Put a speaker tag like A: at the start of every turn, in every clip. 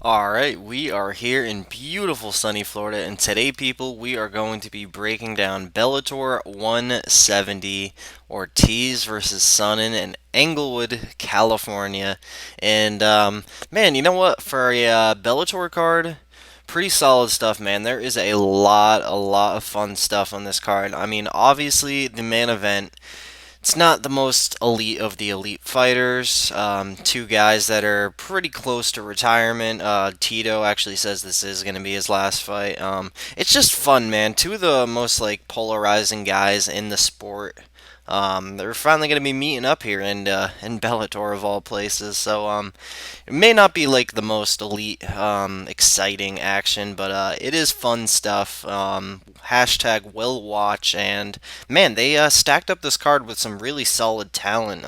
A: Alright, we are here in beautiful sunny Florida, and today, people, we are going to be breaking down Bellator 170, Ortiz versus Sonnen in Englewood, California. And, man, you know what? For a Bellator card, pretty solid stuff, man. There is a lot of fun stuff on this card. I mean, obviously, the main event. It's not the most elite of the elite fighters. Two guys that are pretty close to retirement. Tito actually says this is going to be his last fight. It's just fun, man. Two of the most like polarizing guys in the sport. They're finally going to be meeting up here in Bellator of all places. So it may not be like the most elite, exciting action, but it is fun stuff. Hashtag will watch, and man, they stacked up this card with some really solid talent.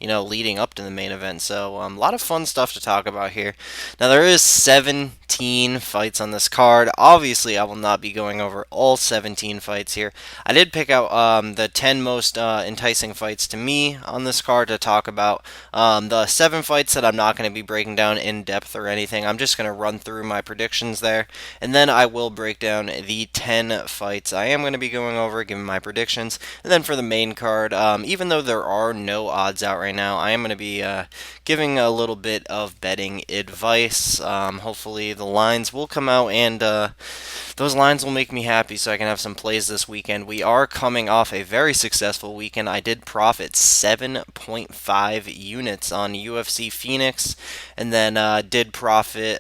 A: Leading up to the main event. So a lot of fun stuff to talk about here. Now there is 17 fights on this card. Obviously, I will not be going over all 17 fights here. I did pick out the 10 most enticing fights to me on this card to talk about. The 7 fights that I'm not going to be breaking down in depth or anything. I'm just going to run through my predictions there, and then I will break down the 10 fights I am going to be going over, giving my predictions. And then for the main card, even though there are no odds out right now, I am going to be giving a little bit of betting advice. Hopefully, the lines will come out, and those lines will make me happy so I can have some plays this weekend. We are coming off a very successful weekend. I did profit 7.5 units on UFC Phoenix, and then did profit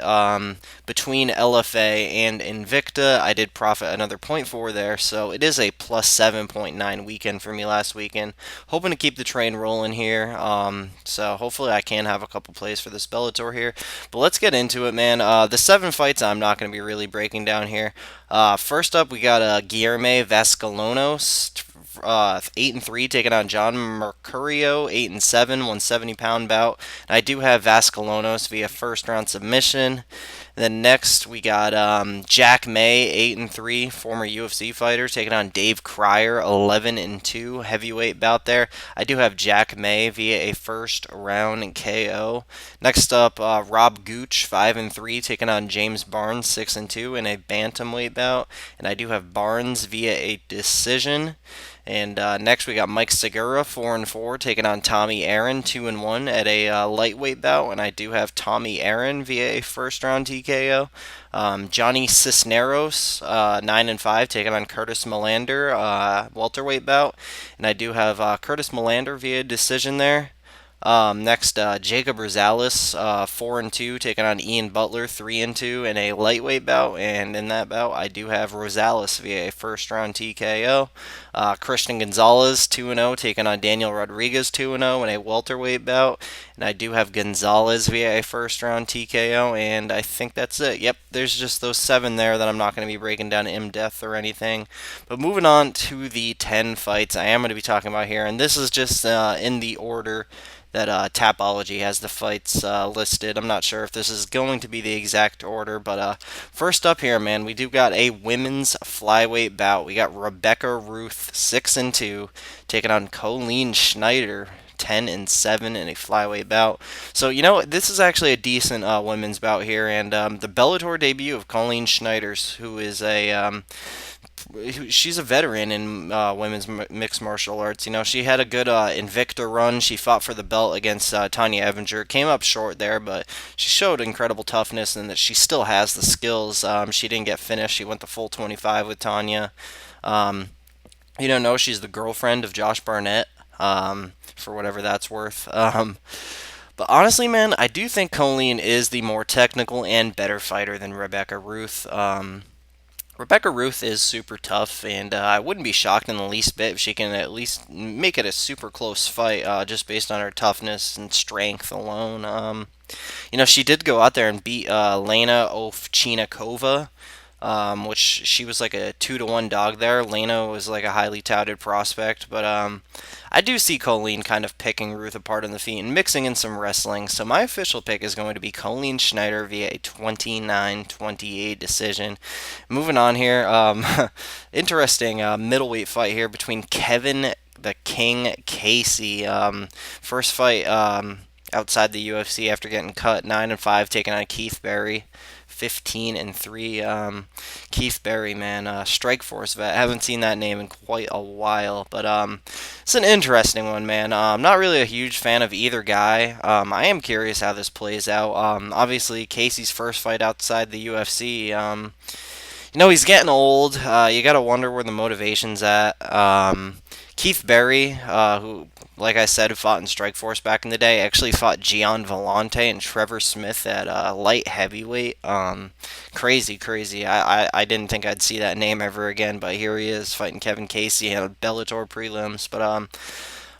A: between LFA and Invicta. I did profit another point 0.4 there, so it is a plus 7.9 weekend for me last weekend. Hoping to keep the train rolling here. So hopefully I can have a couple plays for this Bellator here. But let's get into it, man. The 7 fights I'm not going to be really breaking down here. First up, we got Guilherme Vasconcelos, 8-3, taking on John Mercurio, 8-7, 170-pound bout. And I do have Vasconcelos via first round submission. Then next we got Jack May, 8-3, former UFC fighter, taking on Dave Cryer, 11-2, heavyweight bout there. I do have Jack May via a first round KO. Next up, Rob Gooch, 5-3, taking on James Barnes, 6-2, in a bantamweight bout. And I do have Barnes via a decision. And next we got Mike Segura, 4-4, taking on Tommy Aaron, 2-1 at a lightweight bout, and I do have Tommy Aaron via a first round TKO. Johnny Cisneros, 9-5, taking on Curtis Melander, welterweight bout, and I do have Curtis Melander via decision there. Next, Jacob Rosales, 4-2, taking on Ian Butler, 3-2 in a lightweight bout, and in that bout, I do have Rosales via a first-round TKO. Christian Gonzalez, 2-0, taking on Daniel Rodriguez, 2-0 in a welterweight bout, and I do have Gonzalez via a first-round TKO, and I think that's it. Yep, there's just those 7 there that I'm not going to be breaking down in depth or anything. But moving on to the 10 fights I am going to be talking about here, and this is just in the order that Tapology has the fights listed. I'm not sure if this is going to be the exact order, but first up here, man, we do got a women's flyweight bout. We got Rebecca Ruth, 6-2, taking on Colleen Schneider, 10-7 in a flyweight bout. So this is actually a decent women's bout here, and the Bellator debut of Colleen Schneider, who is a she's a veteran in women's mixed martial arts. She had a good Invicta run. She fought for the belt against Tanya Evinger. Came up short there, but she showed incredible toughness and that she still has the skills. She didn't get finished. She went the full 25 with Tanya. Um, you don't know she's the girlfriend of Josh Barnett, for whatever that's worth. But honestly, man, I do think Colleen is the more technical and better fighter than Rebecca Ruth. Rebecca Ruth is super tough, and I wouldn't be shocked in the least bit if she can at least make it a super close fight, just based on her toughness and strength alone. She did go out there and beat Lena Ovchinnikova, which she was like a 2-1 dog there. Lena was like a highly touted prospect, but I do see Colleen kind of picking Ruth apart on the feet and mixing in some wrestling. So my official pick is going to be Colleen Schneider via a 29-28 decision. Moving on here, interesting middleweight fight here between Kevin the King Casey. First fight. outside the UFC after getting cut 9-5, taking on Keith Berry. 15-3. Keith Berry, man, Strikeforce vet. I haven't seen that name in quite a while, but it's an interesting one, man. I'm not really a huge fan of either guy. I am curious how this plays out. Obviously, Casey's first fight outside the UFC. He's getting old. You got to wonder where the motivation's at. Keith Berry, who, like I said, who fought in Strikeforce back in the day, actually fought Gian Vellante and Trevor Smith at light heavyweight. Crazy, crazy. I didn't think I'd see that name ever again, but here he is fighting Kevin Casey in Bellator prelims. But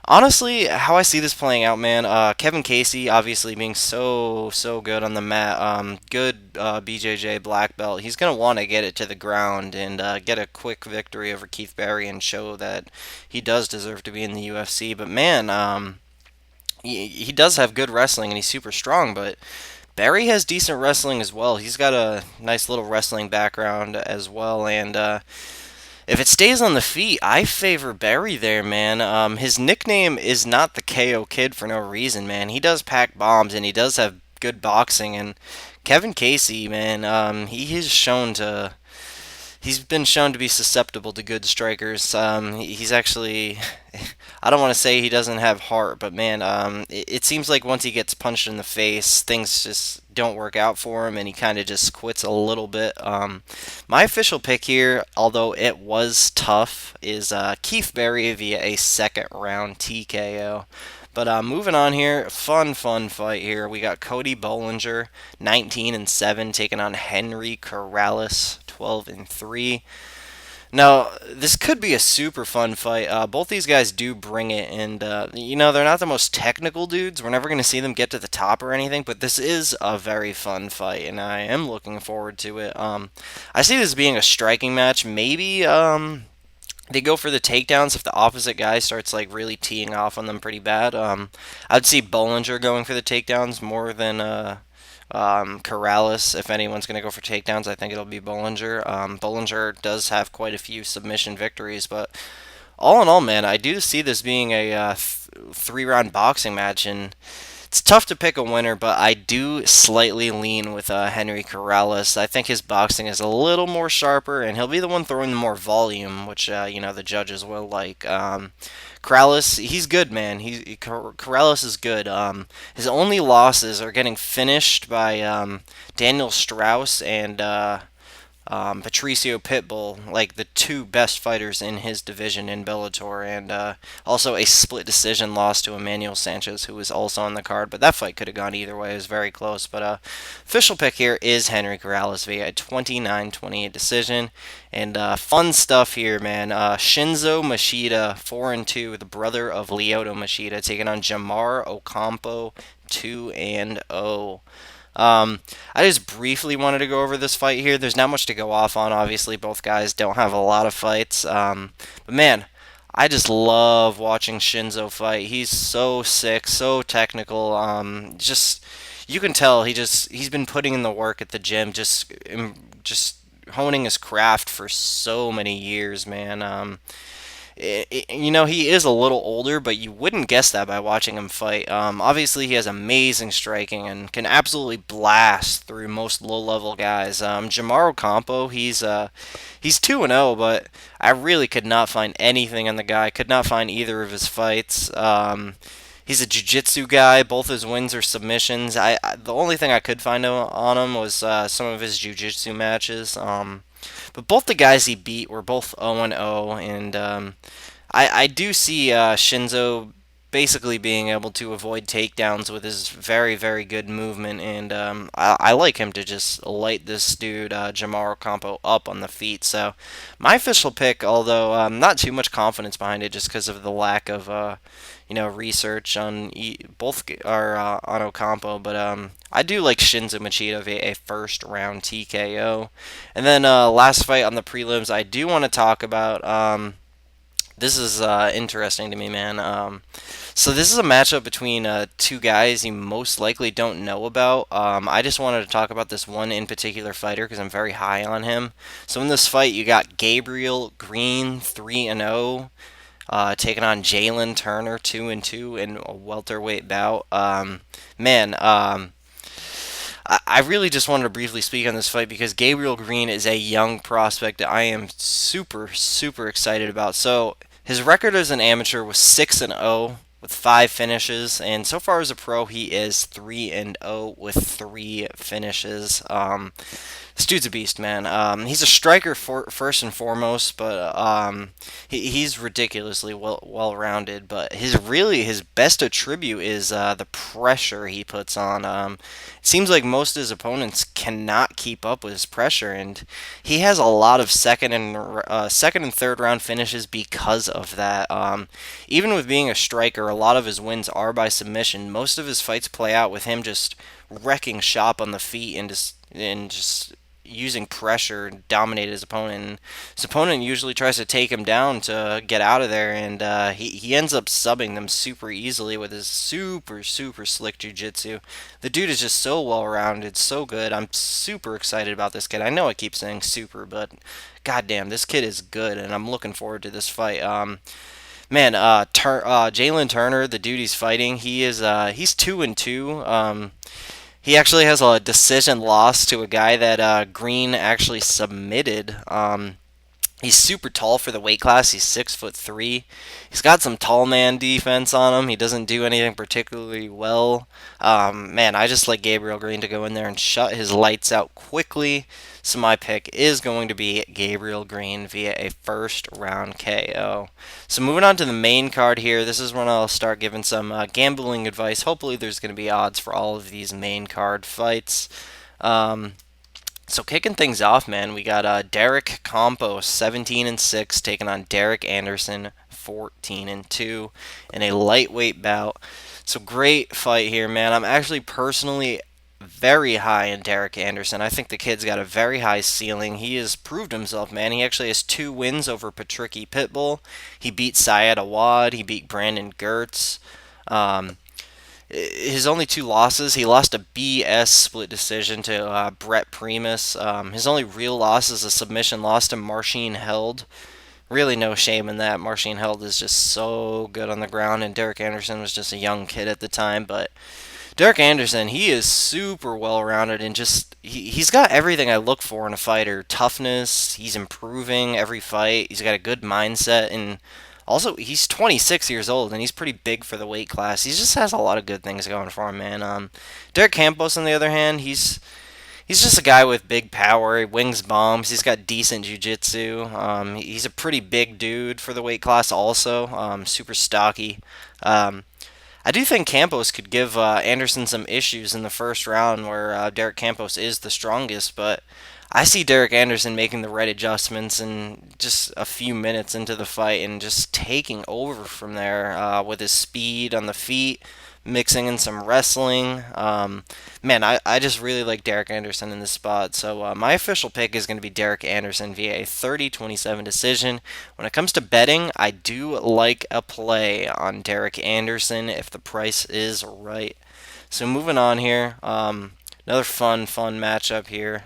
A: honestly, how I see this playing out, man, Kevin Casey obviously being so good on the mat, good BJJ black belt. He's gonna want to get it to the ground and get a quick victory over Keith Berry and show that he does deserve to be in the UFC. But man, he does have good wrestling and he's super strong, but Berry has decent wrestling as well. He's got a nice little wrestling background as well, and if it stays on the feet, I favor Berry there, man. His nickname is not the KO Kid for no reason, man. He does pack bombs and he does have good boxing. And Kevin Casey, man, he's been shown to be susceptible to good strikers. He's actually, I don't want to say he doesn't have heart, but man, it seems like once he gets punched in the face, things just don't work out for him, and he kind of just quits a little bit. My official pick here, although it was tough, is Keith Berry via a second round TKO. But moving on here, fun fight here. We got Cody Bollinger, 19-7, taking on Henry Corrales, 12-3. Now, this could be a super fun fight. Both these guys do bring it, and they're not the most technical dudes. We're never going to see them get to the top or anything, but this is a very fun fight, and I am looking forward to it. I see this being a striking match. Maybe they go for the takedowns if the opposite guy starts like really teeing off on them pretty bad. I'd see Bollinger going for the takedowns more than Corrales. If anyone's going to go for takedowns, I think it'll be Bollinger. Bollinger does have quite a few submission victories, but all in all, man, I do see this being a three-round boxing match, and it's tough to pick a winner, but I do slightly lean with Henry Corrales. I think his boxing is a little more sharper, and he'll be the one throwing the more volume, which the judges will like. Corrales, he's good, man. Corrales is good. His only losses are getting finished by Daniel Strauss and Patricio Pitbull, like the two best fighters in his division in Bellator, and also a split decision loss to Emmanuel Sanchez, who was also on the card. But that fight could have gone either way. It was very close. But official pick here is Henry Corrales via a 29-28 decision. And fun stuff here, man. Shinzo Machida, 4-2, the brother of Lyoto Machida, taking on Jamar Ocampo, 2-0. I just briefly wanted to go over this fight here. There's not much to go off on. Obviously, both guys don't have a lot of fights. But man, I just love watching Shinzo fight. He's so sick, so technical. Just you can tell he's been putting in the work at the gym, just honing his craft for so many years, man. He is a little older, but you wouldn't guess that by watching him fight. Obviously, he has amazing striking and can absolutely blast through most low-level guys. Jamar Ocampo, he's 2-0, but I really could not find anything on the guy. Could not find either of his fights. He's a jiu-jitsu guy. Both his wins are submissions. The only thing I could find on him was some of his jiu-jitsu matches. But both the guys he beat were both 0-0, and I do see Shinzo basically being able to avoid takedowns with his very, very good movement, and I like him to just light this dude, Jamar Ocampo, up on the feet. So my official pick, although not too much confidence behind it just because of the lack of research on both are on Ocampo, but I do like Shinzo Machida via a first round TKO. And then last fight on the prelims, I do want to talk about. This is interesting to me, man. So this is a matchup between two guys you most likely don't know about. I just wanted to talk about this one in particular fighter because I'm very high on him. So in this fight, you got Gabriel Green, 3-0. taking on Jalen Turner, 2-2 in a welterweight bout. Man, I really just wanted to briefly speak on this fight because Gabriel Green is a young prospect that I am super, super excited about. So his record as an amateur was 6-0 with 5 finishes, and so far as a pro, he is 3-0 with 3 finishes. This dude's a beast, man. He's a striker first and foremost, but he's ridiculously well rounded. But his best attribute is the pressure he puts on. It seems like most of his opponents cannot keep up with his pressure, and he has a lot of second and third round finishes because of that. Even with being a striker, a lot of his wins are by submission. Most of his fights play out with him just wrecking shop on the feet and just using pressure to dominate his opponent. And his opponent usually tries to take him down to get out of there, and he ends up subbing them super easily with his super, super slick jiu-jitsu. The dude is just so well-rounded, so good. I'm super excited about this kid. I know I keep saying super, but goddamn, this kid is good, and I'm looking forward to this fight. Man, Jalen Turner, the dude he's fighting, he's 2-2. He actually has a decision loss to a guy that Green actually submitted. He's super tall for the weight class. He's 6'3". He's got some tall man defense on him. He doesn't do anything particularly well. Man, I just like Gabriel Green to go in there and shut his lights out quickly. So my pick is going to be Gabriel Green via a first round KO. So moving on to the main card here, this is when I'll start giving some gambling advice. Hopefully there's going to be odds for all of these main card fights. So kicking things off, man, we got Derek Campos, 17-6, taking on Derek Anderson, 14-2, in a lightweight bout. So great fight here, man. I'm actually personally very high in Derek Anderson. I think the kid's got a very high ceiling. He has proved himself, man. He actually has 2 wins over Patricky Pitbull. He beat Syed Awad. He beat Brandon Gertz. His only 2 losses, he lost a BS split decision to Brett Primus. His only real loss is a submission loss to Marcin Held. Really no shame in that. Marcin Held is just so good on the ground, and Derek Anderson was just a young kid at the time. But Derek Anderson, he is super well-rounded and just he's got everything I look for in a fighter. Toughness, he's improving every fight. He's got a good mindset, and also, he's 26 years old, and he's pretty big for the weight class. He just has a lot of good things going for him, man. Derek Campos, on the other hand, he's just a guy with big power. He wings bombs. He's got decent jiu-jitsu. He's a pretty big dude for the weight class also. Super stocky. I do think Campos could give Anderson some issues in the first round where Derek Campos is the strongest, but I see Derek Anderson making the right adjustments in just a few minutes into the fight and just taking over from there with his speed on the feet, mixing in some wrestling. Man, I just really like Derek Anderson in this spot. So my official pick is going to be Derek Anderson via a 30-27 decision. When it comes to betting, I do like a play on Derek Anderson if the price is right. So moving on here. Another fun matchup here.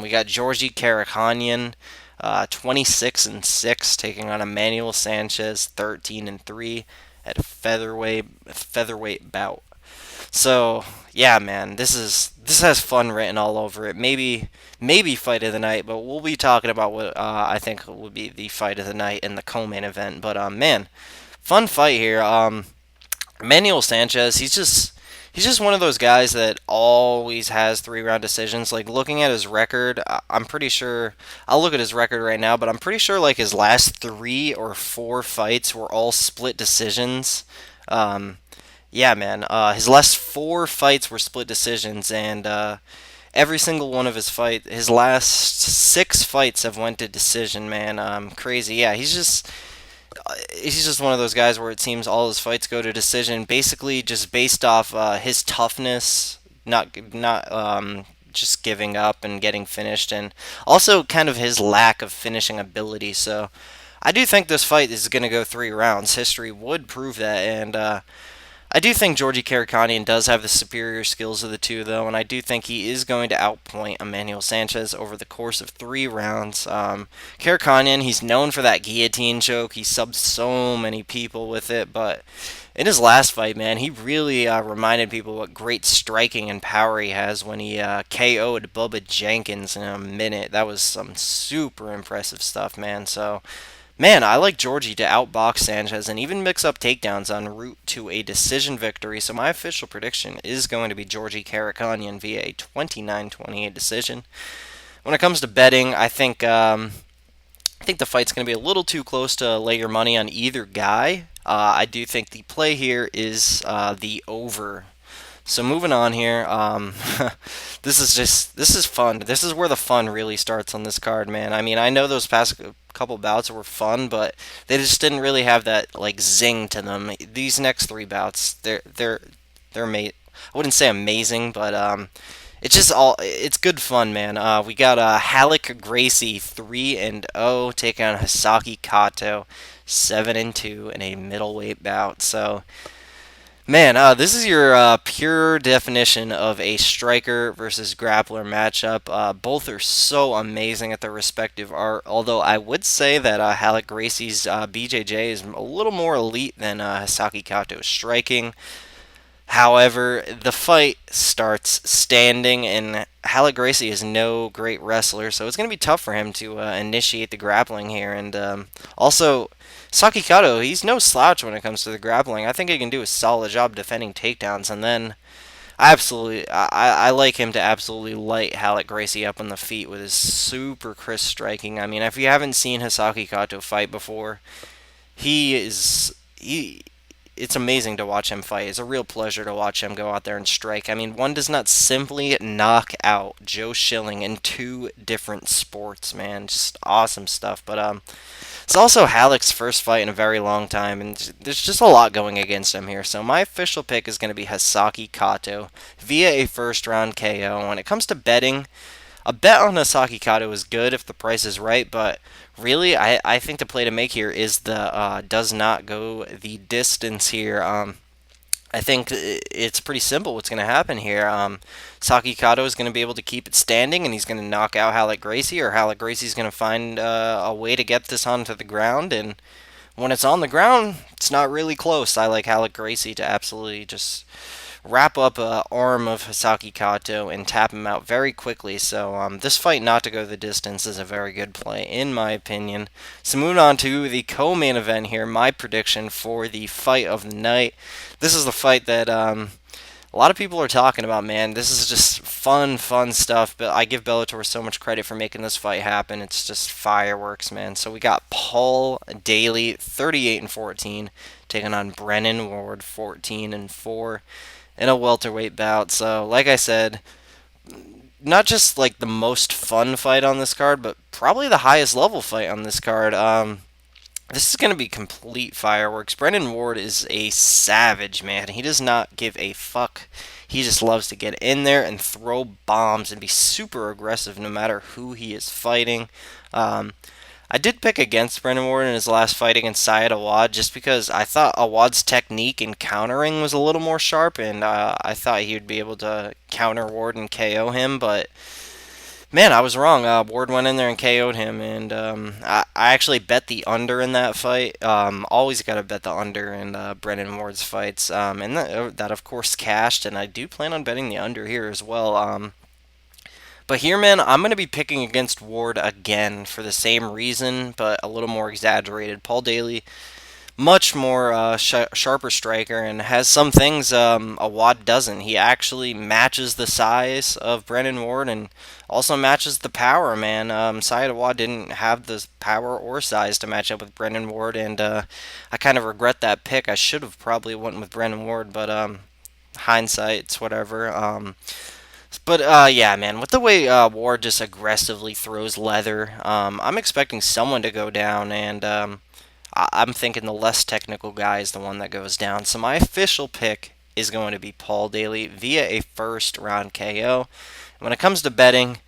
A: We got Georgie Karakhanyan, 26-6, taking on Emmanuel Sanchez, 13-3, at a featherweight bout. So yeah, man, this has fun written all over it. Maybe fight of the night, but we'll be talking about what I think will be the fight of the night in the co-main event. But man, fun fight here. Emmanuel Sanchez, he's just one of those guys that always has 3-round decisions. Like, looking at his record, I'm pretty sure, I'll look at his record right now, but I'm pretty sure, like, his last 3 or 4 fights were all split decisions. Yeah, man, his last 4 fights were split decisions, and every single one of his last 6 fights have went to decision, man. Crazy. Yeah, he's just one of those guys where it seems all his fights go to decision, basically just based off his toughness, not just giving up and getting finished, and also kind of his lack of finishing ability. So I do think this fight is going to go 3 rounds. History would prove that, and I do think Georgie Karakhanyan does have the superior skills of the two, though, and I do think he is going to outpoint Emmanuel Sanchez over the course of 3 rounds. Karakhanyan, he's known for that guillotine choke. He subbed so many people with it, but in his last fight, man, he really reminded people what great striking and power he has when he KO'd Bubba Jenkins in a minute. That was some super impressive stuff, man. So, man, I like Georgie to outbox Sanchez and even mix up takedowns en route to a decision victory. So my official prediction is going to be Georgie Karakhanyan via a 29-28 decision. When it comes to betting, I think the fight's going to be a little too close to lay your money on either guy. I do think the play here is the over. So moving on here, this is fun. This is where the fun really starts on this card, man. I mean, I know those past couple bouts were fun, but they just didn't really have that like zing to them. These next 3 bouts, I wouldn't say amazing, but it's good fun, man. We got Halleck Gracie 3-0 taking on Hisaki Kato 7-2 in a middleweight bout. So, man, this is your pure definition of a striker versus grappler matchup. Both are so amazing at their respective art. Although I would say that Halleck Gracie's BJJ is a little more elite than Hisaki Kato's striking. However, the fight starts standing, and Halleck Gracie is no great wrestler, so it's going to be tough for him to initiate the grappling here. And also, Saki Kato, he's no slouch when it comes to the grappling. I think he can do a solid job defending takedowns, and then I like him to absolutely light Halleck Gracie up on the feet with his super crisp striking. I mean, if you haven't seen Hisaki Kato fight before, he it's amazing to watch him fight. It's a real pleasure to watch him go out there and strike. I mean, one does not simply knock out Joe Schilling in 2 different sports, man. Just awesome stuff. But it's also Halleck's first fight in a very long time, and there's just a lot going against him here. So my official pick is going to be Hisaki Kato via a first round KO. When it comes to betting, a bet on Hisaki Kato is good if the price is right, but really, I think the play to make here is the does not go the distance here. I think it's pretty simple what's going to happen here. Saki Kato is going to be able to keep it standing, and he's going to knock out Halleck Gracie, or Halleck Gracie is going to find a way to get this onto the ground, and when it's on the ground, it's not really close. I like Halleck Gracie to absolutely just wrap up an arm of Hisaki Kato and tap him out very quickly. So this fight not to go the distance is a very good play, in my opinion. So moving on to the co-main event here, my prediction for the fight of the night. This is the fight that a lot of people are talking about, man. This is just fun stuff, but I give Bellator so much credit for making this fight happen. It's just fireworks, man. So we got Paul Daley, 38-14, taking on Brennan Ward, 14-4. In a welterweight bout. So, like I said, not just like the most fun fight on this card, but probably the highest level fight on this card. This is going to be complete fireworks. Brennan Ward is a savage, man. He does not give a fuck. He just loves to get in there and throw bombs and be super aggressive no matter who he is fighting. I did pick against Brennan Ward in his last fight against Syed Awad just because I thought Awad's technique in countering was a little more sharp, and I thought he would be able to counter Ward and KO him, but man, I was wrong. Ward went in there and KO'd him, and I actually bet the under in that fight. Always got to bet the under in Brennan Ward's fights, and that of course cashed, and I do plan on betting the under here as well. But here, man, I'm going to be picking against Ward again for the same reason, but a little more exaggerated. Paul Daley, much more sharper striker, and has some things Awad doesn't. He actually matches the size of Brennan Ward and also matches the power, man. Syed Awad didn't have the power or size to match up with Brennan Ward, and I kind of regret that pick. I should have probably went with Brennan Ward, but hindsight, it's whatever. But yeah, man, with the way Ward just aggressively throws leather, I'm expecting someone to go down, and I'm thinking the less technical guy is the one that goes down. So my official pick is going to be Paul Daley via a first round KO. When it comes to betting,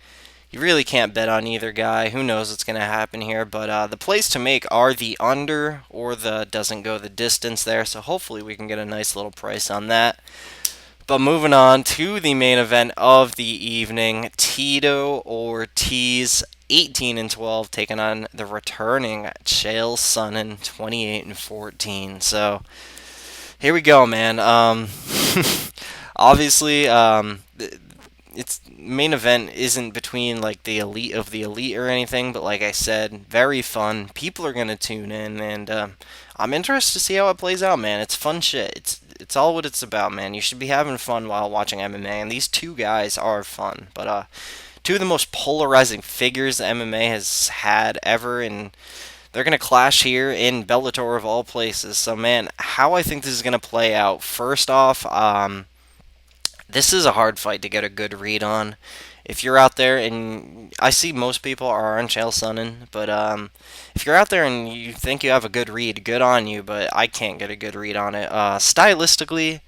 A: You really can't bet on either guy. Who knows what's going to happen here? But the plays to make are the under or the doesn't go the distance there. So hopefully we can get a nice little price on that. But moving on to the main event of the evening, Tito Ortiz, 18 and 12, taking on the returning Chael Sonnen, 28 and 14. So here we go, man. Obviously, its main event isn't between like the elite of the elite or anything, but like I said, very fun. People are gonna tune in, and I'm interested to see how it plays out, man. It's fun shit. It's all what it's about, man. You should be having fun while watching MMA, and these two guys are fun. But two of the most polarizing figures MMA has had ever, and they're gonna clash here in Bellator of all places. So, man, how I think this is gonna play out. First off, this is a hard fight to get a good read on. If you're out there, and I see most people are on Chael Sonnen, but if you're out there and you think you have a good read, good on you, but I can't get a good read on it. Stylistically,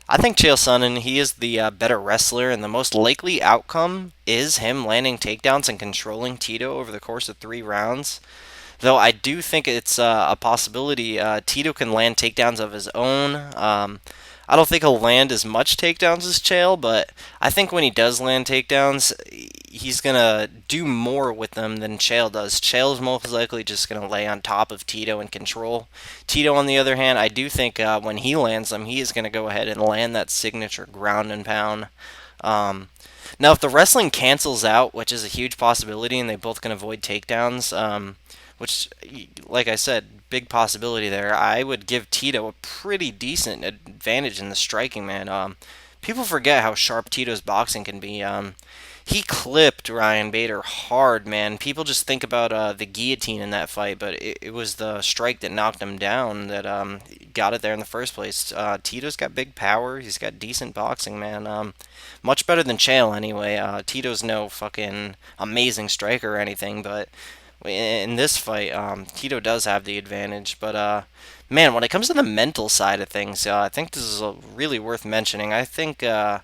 A: I think Chael Sonnen, he is the better wrestler, and the most likely outcome is him landing takedowns and controlling Tito over the course of 3 rounds. Though I do think it's a possibility Tito can land takedowns of his own. I don't think he'll land as much takedowns as Chael, but I think when he does land takedowns, he's going to do more with them than Chael does. Chael's most likely just going to lay on top of Tito and control. Tito, on the other hand, I do think when he lands them, he is going to go ahead and land that signature ground and pound. Now, if the wrestling cancels out, which is a huge possibility, and they both can avoid takedowns, which, like I said, big possibility there, I would give Tito a pretty decent advantage in the striking, man. People forget how sharp Tito's boxing can be. He clipped Ryan Bader hard, man. People just think about the guillotine in that fight, but it was the strike that knocked him down that got it there in the first place. Tito's got big power. He's got decent boxing, man. Much better than Chael, anyway. Tito's no fucking amazing striker or anything, but in this fight, Tito does have the advantage. But man, when it comes to the mental side of things, I think this is really worth mentioning. I think I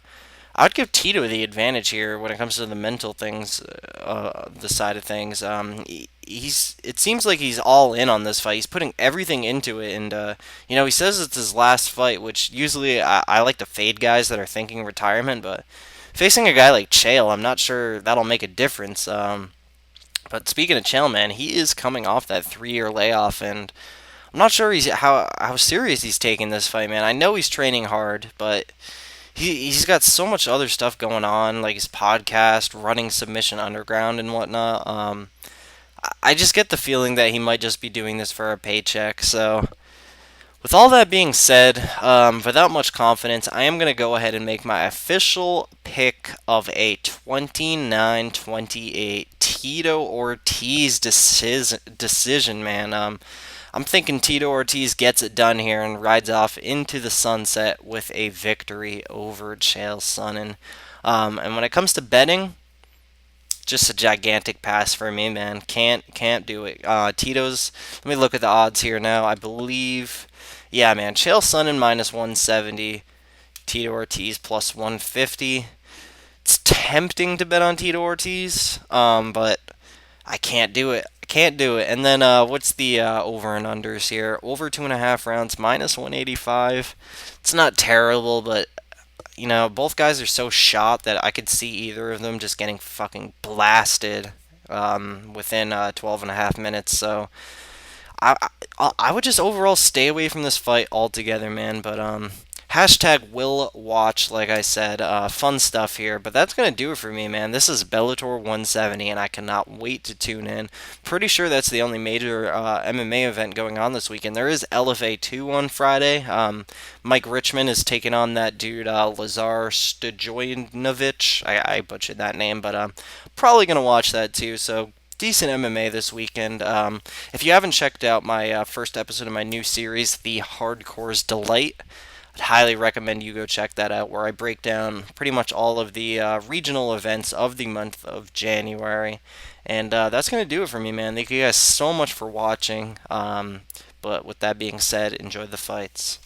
A: would give Tito the advantage here when it comes to the mental things, the side of things. It seems like he's all in on this fight. He's putting everything into it, and he says it's his last fight, which usually I like to fade guys that are thinking retirement, but facing a guy like Chael, I'm not sure that'll make a difference. But speaking of Chael, man, he is coming off that 3-year layoff, and I'm not sure how serious he's taking this fight, man. I know he's training hard, but he's got so much other stuff going on, like his podcast, running Submission Underground, and whatnot. I just get the feeling that he might just be doing this for a paycheck. So, with all that being said, without much confidence, I am going to go ahead and make my official pick of a 29-28 Tito Ortiz decision, man. I'm thinking Tito Ortiz gets it done here and rides off into the sunset with a victory over Chael Sonnen. And when it comes to betting, just a gigantic pass for me, man. Can't do it. Tito's. Let me look at the odds here now. I believe, yeah, man. Chael Sonnen minus 170. Tito Ortiz plus 150. It's tempting to bet on Tito Ortiz, but I can't do it. And then what's the over and unders here? Over 2.5 rounds, minus 185. It's not terrible, but both guys are so shot that I could see either of them just getting fucking blasted within 12.5 minutes. So I would just overall stay away from this fight altogether, man. But hashtag will watch, like I said. Fun stuff here. But that's going to do it for me, man. This is Bellator 170, and I cannot wait to tune in. Pretty sure that's the only major MMA event going on this weekend. There is LFA 2 on Friday. Mike Richmond is taking on that dude, Lazar Stojanovic. I butchered that name, but probably going to watch that too. So, decent MMA this weekend. If you haven't checked out my first episode of my new series, The Hardcore's Delight, I'd highly recommend you go check that out, where I break down pretty much all of the regional events of the month of January. And that's going to do it for me, man. Thank you guys so much for watching. But with that being said, enjoy the fights.